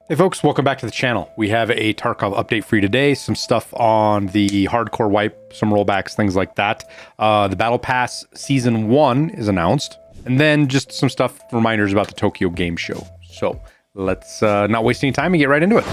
Hey folks, welcome back to the channel. We have a Tarkov update for you today. Some stuff on the hardcore wipe, some rollbacks, things like that. The Battle Pass Season 1 is announced. And then just some stuff, reminders about the Tokyo Game Show. So let's not waste any time and get right into it.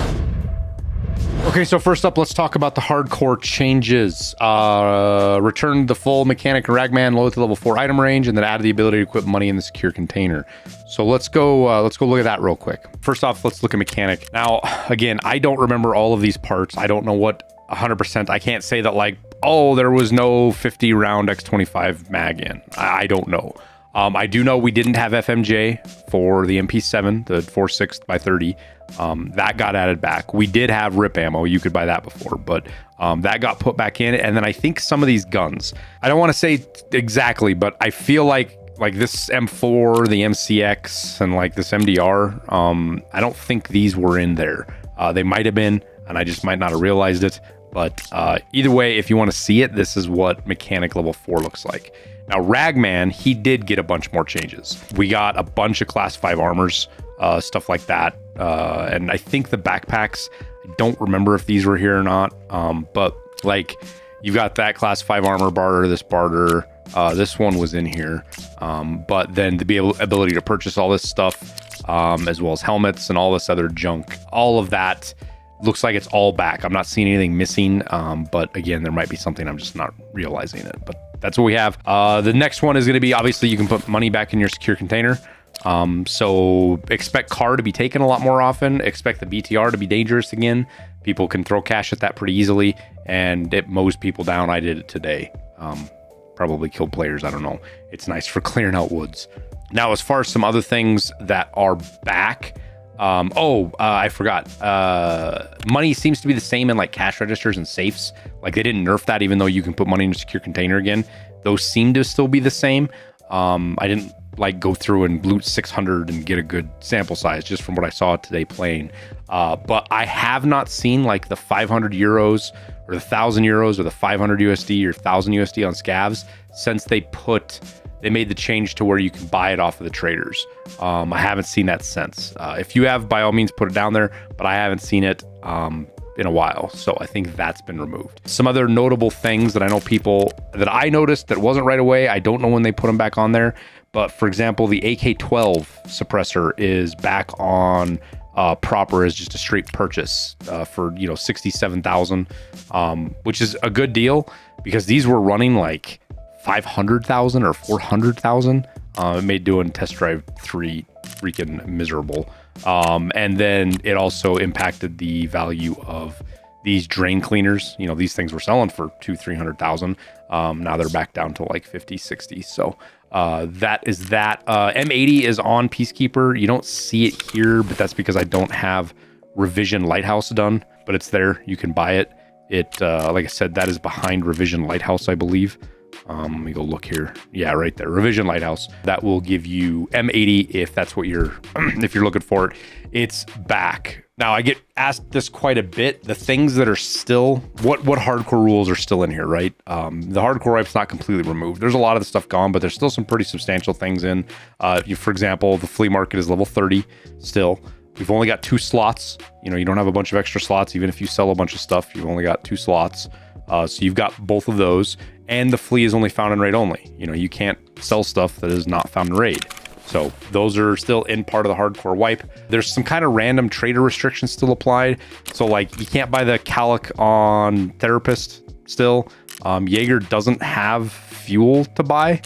Okay, so first up, let's talk about the hardcore changes. Returned the full Mechanic Ragman low to level 4 item range, and then added the ability to equip money in the secure container. So let's go look at that real quick. First off, let's look at Mechanic. Now, again, I don't remember all of these parts. I don't know what 100%. I can't say that like, oh, there was no 50 round X25 mag in. I don't know. I do know we didn't have FMJ for the MP7, the 4.6x30. That got added back. We did have rip ammo. You could buy that before, but that got put back in. And then I think some of these guns, I don't want to say exactly, but I feel like this M4, the MCX, and like this MDR, I don't think these were in there. They might have been, and I just might not have realized it. But either way, if you want to see it, this is what Mechanic Level 4 looks like. Now, Ragman, he did get a bunch more changes. We got a bunch of Class 5 armors, stuff like that. And I think the backpacks, I don't remember if these were here or not. But like, you've got that Class 5 armor barter, this barter. This one was in here. But then the ability to purchase all this stuff, as well as helmets and all this other junk, all of that looks like it's all back. I'm not seeing anything missing. But again, there might be something I'm just not realizing it. But that's what we have. The next one is going to be, obviously, you can put money back in your secure container. So expect car to be taken a lot more often. Expect the BTR to be dangerous again. People can throw cash at that pretty easily, and it mows people down. I did it today. Probably killed players. I don't know. It's nice for clearing out woods. Now, as far as some other things that are back, I forgot. Money seems to be the same in like cash registers and safes. Like they didn't nerf that, even though you can put money in a secure container again. Those seem to still be the same. I didn't like go through and loot 600 and get a good sample size just from what I saw today playing. But I have not seen like the 500 euros or the 1,000 euros or the 500 USD or 1,000 USD on scavs since they made the change to where you can buy it off of the traders. I haven't seen that since. If you have, by all means, put it down there, but I haven't seen it in a while. So I think that's been removed. Some other notable things that I know people that I noticed that wasn't right away. I don't know when they put them back on there. But for example, the AK-12 suppressor is back on proper as just a straight purchase for 67,000, which is a good deal because these were running like 500,000 or 400,000. It made doing test drive 3 freaking miserable. And then it also impacted the value of these drain cleaners. These things were selling for 200,000-300,000. Now they're back down to like 50, 60. So that is that. M80 is on Peacekeeper. You don't see it here, but that's because I don't have Revision Lighthouse done, but it's there. You can buy it. Like I said, that is behind Revision Lighthouse, I believe. Let me go look here. Yeah, right there. Revision Lighthouse. That will give you M80 if that's what you're if you're looking for it. It's back. Now, I get asked this quite a bit. The things that are still, what hardcore rules are still in here, right? The hardcore wipe's not completely removed. There's a lot of the stuff gone, but there's still some pretty substantial things in. For example, the flea market is level 30 still. We've only got 2 slots. You don't have a bunch of extra slots. Even if you sell a bunch of stuff, you've only got 2 slots. So you've got both of those. And the flea is only found in raid only. You can't sell stuff that is not found in raid. So those are still in part of the hardcore wipe. There's some kind of random trader restrictions still applied. So like you can't buy the Calic on Therapist still. Jaeger doesn't have fuel to buy,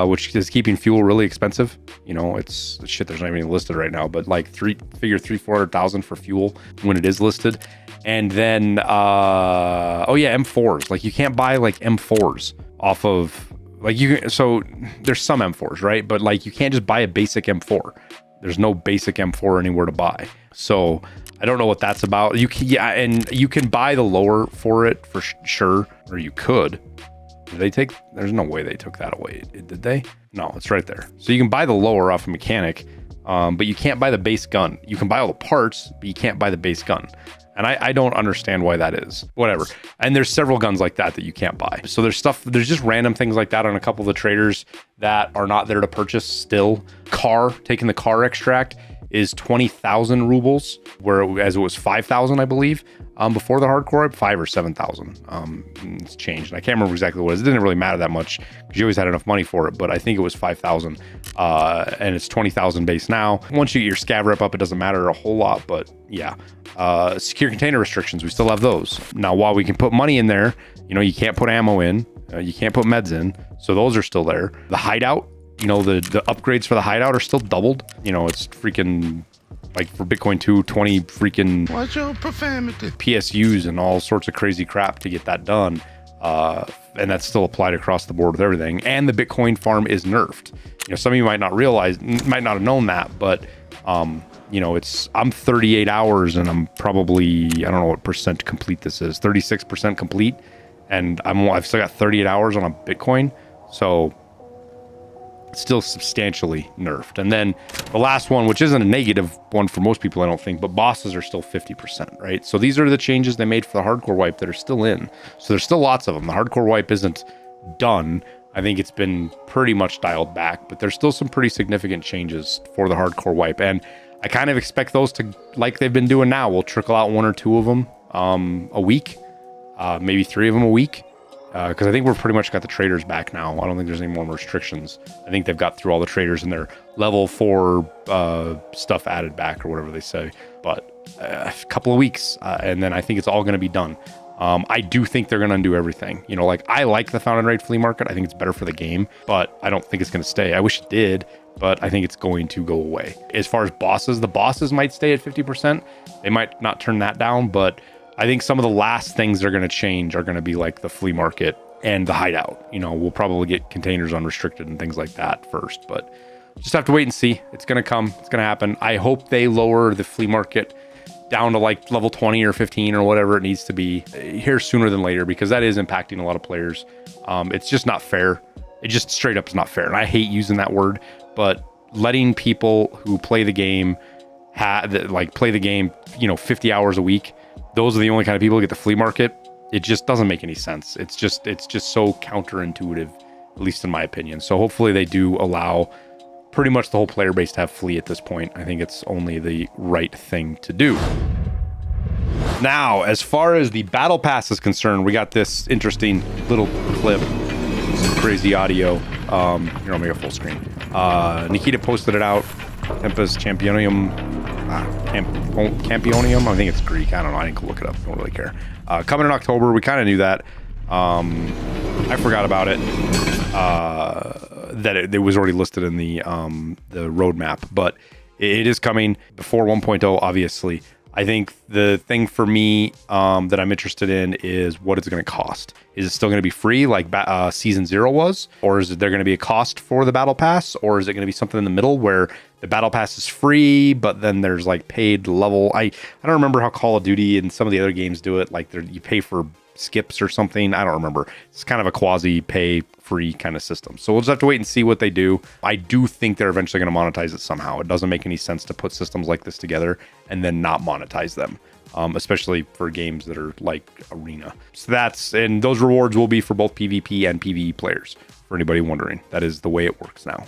which is keeping fuel really expensive. It's shit. There's not even listed right now, but like 400,000 for fuel when it is listed. And then, M4s. Like you can't buy like M4s off of like so there's some M4s, right? But like you can't just buy a basic M4. There's no basic M4 anywhere to buy. So I don't know what that's about. And you can buy the lower for it for sure, or you could. There's no way they took that away. Did they? No, it's right there. So you can buy the lower off of Mechanic, but you can't buy the base gun. You can buy all the parts, but you can't buy the base gun. And I don't understand why that is. Whatever. And there's several guns like that you can't buy. So there's just random things like that on a couple of the traders that are not there to purchase still. Taking the car extract is 20,000 rubles, whereas it was 5,000, I believe, before the hardcore wipe, 5 or 7,000. It's changed. I can't remember exactly what it was. It didn't really matter that much because you always had enough money for it, but I think it was 5,000, and it's 20,000 base now. Once you get your scav rep up, it doesn't matter a whole lot, but yeah. Secure container restrictions, we still have those. Now, while we can put money in there, you know, you can't put ammo in, you can't put meds in, so those are still there. The hideout, you know, the upgrades for the hideout are still doubled. You know, it's freaking, like for Bitcoin 2, 20 freaking watch your profanity PSUs and all sorts of crazy crap to get that done. And that's still applied across the board with everything. And the Bitcoin farm is nerfed. You know, some of you might not realize, might not have known that, but you know, I'm 38 hours and I'm probably, I don't know what percent complete this is, 36% complete. And I've still got 38 hours on a Bitcoin. So it's still substantially nerfed. And then the last one, which isn't a negative one for most people, I don't think, but bosses are still 50%, right? So these are the changes they made for the hardcore wipe that are still in. So there's still lots of them. The hardcore wipe isn't done. I think it's been pretty much dialed back, but there's still some pretty significant changes for the hardcore wipe. And I kind of expect those to, like they've been doing now, we'll trickle out 1 or 2 of them a week, maybe 3 of them a week. Because I think we're pretty much got the traders back now. I don't think there's any more restrictions. I think they've got through all the traders and their level 4 stuff added back or whatever they say. But a couple of weeks, and then I think it's all going to be done. I do think they're going to undo everything. You know, like I like the found and raid flea market. I think it's better for the game, but I don't think it's going to stay. I wish it did, but I think it's going to go away. As far as bosses, the bosses might stay at 50%. They might not turn that down, but I think some of the last things they're going to change are going to be like the flea market and the hideout. You know, we'll probably get containers unrestricted and things like that first, but just have to wait and see. It's going to come. It's going to happen. I hope they lower the flea market down to like level 20 or 15 or whatever it needs to be here sooner than later, because that is impacting a lot of players. It's just not fair. It just straight up is not fair. And I hate using that word, but letting people who play the game play the game, you know, 50 hours a week, those are the only kind of people who get the flea market. It just doesn't make any sense. It's just so counterintuitive, at least in my opinion. So hopefully they do allow pretty much the whole player base to have flea at this point. I think it's only the right thing to do. Now, as far as the battle pass is concerned, we got this interesting little clip, some crazy audio. Here, I'll make a full screen. Nikita posted it out. Tempest Championium. Campionium, I think it's Greek. I don't know. I didn't look it up. Don't really care. Coming in October, we kind of knew that. I forgot about it. That it was already listed in the roadmap, but it is coming before 1.0. Obviously, I think the thing for me that I'm interested in is what it's going to cost. Is it still going to be free like Season 0 was? Or is there going to be a cost for the Battle Pass? Or is it going to be something in the middle where the Battle Pass is free, but then there's like paid level? I don't remember how Call of Duty and some of the other games do it. Like you pay for skips or something. I don't remember. It's kind of a quasi pay free kind of system. So we'll just have to wait and see what they do. I do think they're eventually going to monetize it somehow. It doesn't make any sense to put systems like this together and then not monetize them. Especially for games that are like Arena. So and those rewards will be for both PvP and PvE players. For anybody wondering, that is the way it works now.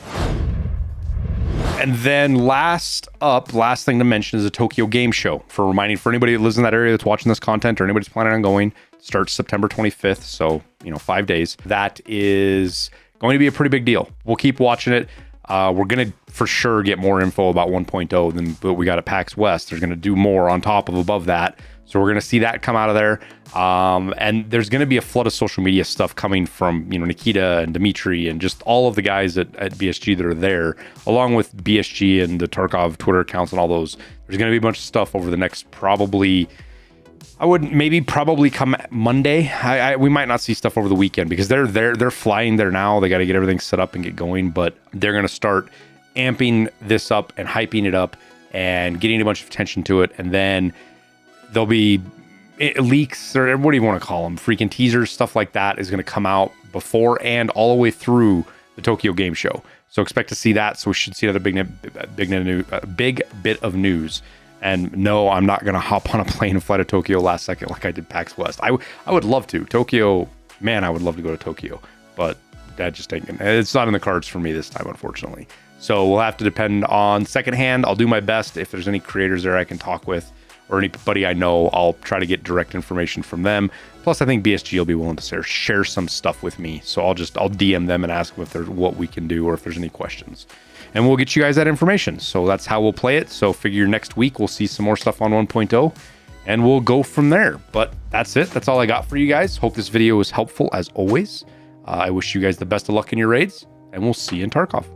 And then last thing to mention is a Tokyo Game Show. For anybody that lives in that area that's watching this content or anybody's planning on going, starts September 25th. So, 5 days. That is going to be a pretty big deal. We'll keep watching it. We're going to for sure get more info about 1.0 than what we got at PAX West. There's going to do more on top of above that. So we're going to see that come out of there. And there's going to be a flood of social media stuff coming from, Nikita and Dimitri and just all of the guys at BSG that are there, along with BSG and the Tarkov Twitter accounts and all those. There's going to be a bunch of stuff over the next probably come Monday. We might not see stuff over the weekend because they're flying there now. They got to get everything set up and get going, but they're going to start amping this up and hyping it up and getting a bunch of attention to it. And then there'll be leaks, or what do you want to call them? Freaking teasers, stuff like that is going to come out before and all the way through the Tokyo Game Show. So expect to see that. So we should see another big bit of news. And no, I'm not going to hop on a plane and fly to Tokyo last second like I did PAX West. I would love to. Tokyo, man, I would love to go to Tokyo. But that just ain't, it's not in the cards for me this time, unfortunately. So we'll have to depend on secondhand. I'll do my best. If there's any creators there I can talk with or anybody I know, I'll try to get direct information from them. Plus, I think BSG will be willing to share some stuff with me. So I'll DM them and ask them if there's what we can do or if there's any questions. And we'll get you guys that information. So that's how we'll play it. So figure next week we'll see some more stuff on 1.0 and we'll go from there. But that's it. That's all I got for you guys. Hope this video was helpful as always. I wish you guys the best of luck in your raids and we'll see you in Tarkov.